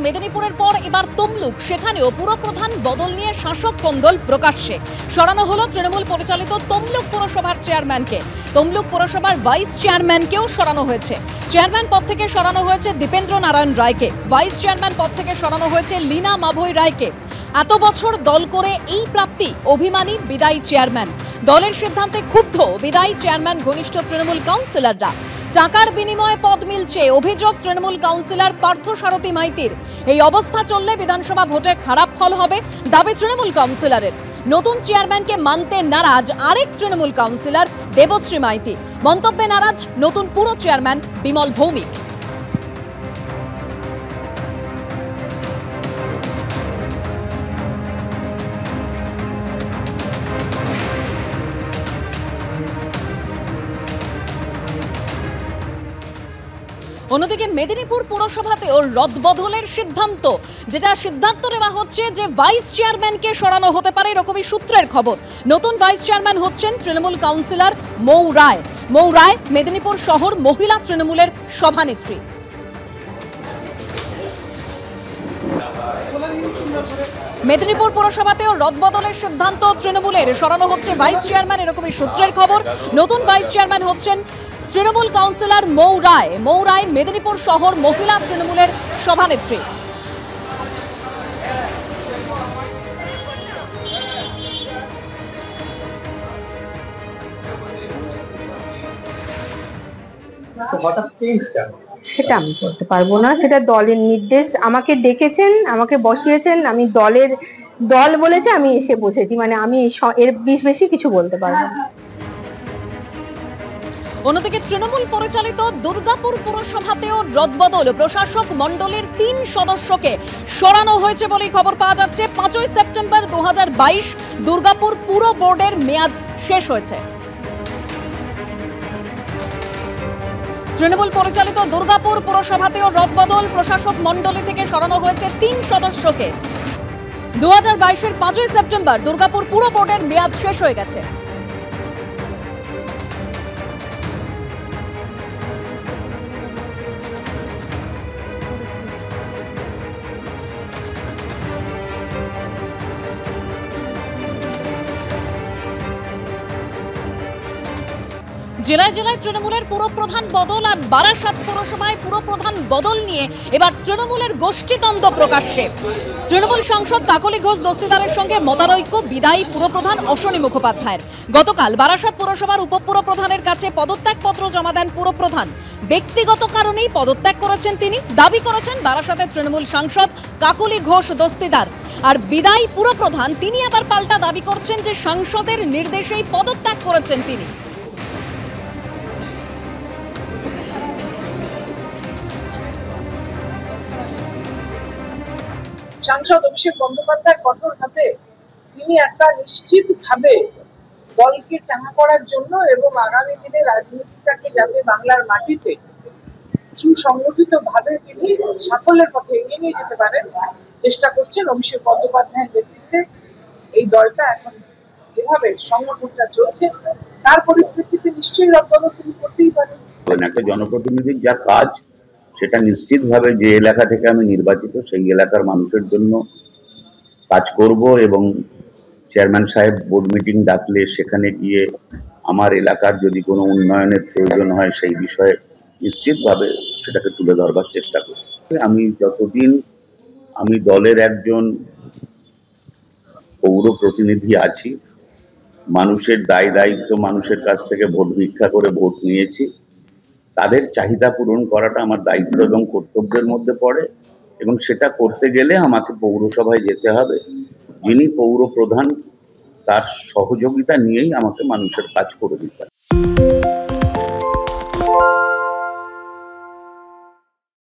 মেদিনীপুরের পর এবার তমলুক, সেখানেও পুরপ্রধান বদল নিয়ে শাসক কোন্দল প্রকাশ্যে। সরানো হলো তৃণমূল পরিচালিত তমলুক পুরসভার চেয়ারম্যানকে। তমলুক পুরসভার ভাইস চেয়ারম্যানকেও সরানো হয়েছে। চেয়ারম্যান পদ থেকে সরানো হয়েছে দীপেন্দ্র নারায়ণ রায়কে, ভাইস চেয়ারম্যান পদ থেকে সরানো হয়েছে লীনা মাভৈ রায়কে। এত বছর দল করে এই প্রাপ্তি অভিমানী বিদায়ী চেয়ারম্যান। দলের সিদ্ধান্তে ক্ষুব্ধ বিদায়ী চেয়ারম্যান ঘনিষ্ঠ তৃণমূল কাউন্সিলররা। টাকার বিনিময়ে পদ মিলছে, অভিযোগ তৃণমূল কাউন্সিলর পার্থসারথী মাইতির। এই অবস্থা চললে বিধানসভা ভোটে খারাপ ফল হবে, দাবি তৃণমূল কাউন্সিলরের। নতুন চেয়ারম্যানকে মানতে নারাজ আরেক তৃণমূল কাউন্সিলর দেবশ্রী মাইতি। মন্তব্যে নারাজ নতুন পুরো চেয়ারম্যান বিমল ভৌমিক। অন্যদিকে মেদিনীপুর পুরসভাতেও রদবদলের সিদ্ধান্ত, সিদ্ধান্ত নেওয়া হচ্ছে যে ভাইস চেয়ারম্যানকে সরানো হতে পারে, এরকমই সূত্রের খবর। নতুন ভাইস চেয়ারম্যান হচ্ছেন তৃণমূল কাউন্সিলর মৌ রায়। মৌ রায় মেদিনীপুর শহর মহিলা তৃণমূলের সভানেত্রী। মেদিনীপুর পুরসভাতেও রদবদলের সিদ্ধান্ত তৃণমূলের, সরানো হচ্ছে ভাইস চেয়ারম্যান, এরকমই সূত্রের খবর। নতুন ভাইস চেয়ারম্যান হচ্ছেন তৃণমূল কাউন্সিলর মৌ রায়। মৌ রায় মেদিনীপুর শহর মহিলা তৃণমূলের সভানেত্রী। সেটা আমি করতে পারবো না, সেটা দলের নির্দেশ। আমাকে ডেকেছেন, আমাকে বসিয়েছেন, আমি দল বলেছে, আমি এসে বসেছি, মানে আমি এর বেশি কিছু বলতে পারবো না। অন্যদিকে তৃণমূল পরিচালিত দুর্গাপুর পুরসভাতেও রদবদল, প্রশাসক মণ্ডলীর 3 সদস্যকে সরানো হয়েছে বলেই খবর পাওয়া যাচ্ছে। 5ই সেপ্টেম্বর 2022 দুর্গাপুর পুর বোর্ডের মেয়াদ শেষ হয়েছে। তৃণমূল পরিচালিত দুর্গাপুর পুরসভাতেও রদবদল, প্রশাসক মণ্ডলী থেকে সরানো হয়েছে 3 সদস্যকে। 2022-এর 5ই সেপ্টেম্বর দুর্গাপুর পুর বোর্ডের মেয়াদ শেষ হয়ে গেছে। জেলায় জেলায় তৃণমূলের পুরপ্রধান বদল, আর বারাসাত পুরসভায় পুরপ্রধান বদল নিয়ে এবার তৃণমূলের গোষ্ঠীদ্বন্দ্ব প্রকাশ্যে। তৃণমূল সাংসদ কাকলি ঘোষ দস্তিদারের সঙ্গে মতানৈক্য বিদায়ী পুরপ্রধান অশ্বনী মুখোপাধ্যায়ের। গতকাল বারাসাত পুরসভার উপপুরপ্রধানের কাছে পদত্যাগপত্র জমা দেন পুরপ্রধান। ব্যক্তিগত কারণেই পদত্যাগ করেছেন তিনি, দাবি করেছেন বারাসাতের তৃণমূল সাংসদ কাকলি ঘোষ দস্তিদার। আর বিদায়ী পুরপ্রধান তিনি আবার পাল্টা দাবি করছেন যে সাংসদের নির্দেশেই পদত্যাগ করেছেন তিনি। সাংসদ অভিষেক বন্দ্যোপাধ্যায় কঠোর হাতে তিনি একটা নিশ্চিতভাবে দলকে চাঙা করার জন্য এবং আগামী দিনে রাজনীতিটাকে যাতে বাংলার মাটিতে সুসংগঠিত ভাবে তিনি সাফল্যের পথে এগিয়ে নিয়ে যেতে পারেন চেষ্টা করছেন। অভিষেক বন্দ্যোপাধ্যায়ের নেতৃত্বে এই দলটা এখন যেভাবে সংগঠনটা চলছে তার পরিপ্রেক্ষিতে নিশ্চয়ই রদবদল তিনি করতেই পারেন। একটা জনপ্রতিনিধির যা কাজ সেটা নিশ্চিতভাবে যে এলাকা থেকে আমি নির্বাচিত সেই এলাকার মানুষের জন্য কাজ করব, এবং চেয়ারম্যান সাহেব বোর্ড মিটিং ডাকলে সেখানে গিয়ে আমার এলাকার যদি কোনো উন্নয়নের প্রয়োজন হয় সেই বিষয়ে নিশ্চিতভাবে সেটাকে তুলে ধরবার চেষ্টা করব। আমি যতদিন আমি দলের একজন পৌর প্রতিনিধি আছি, মানুষের দায় দায়িত্ব মানুষের কাছ থেকে ভোট ভিক্ষা করে ভোট নিয়েছি, তাদের চাহিদা পূরণ করাটা আমার দায়িত্ব এবং কর্তব্যের মধ্যে পড়ে, এবং সেটা করতে গেলে আমাকে পৌরসভায় যেতে হবে। যিনি পৌর প্রধান তার সহযোগিতা নিয়েই আমাকে মানুষের কাজ করে দিতে হবে।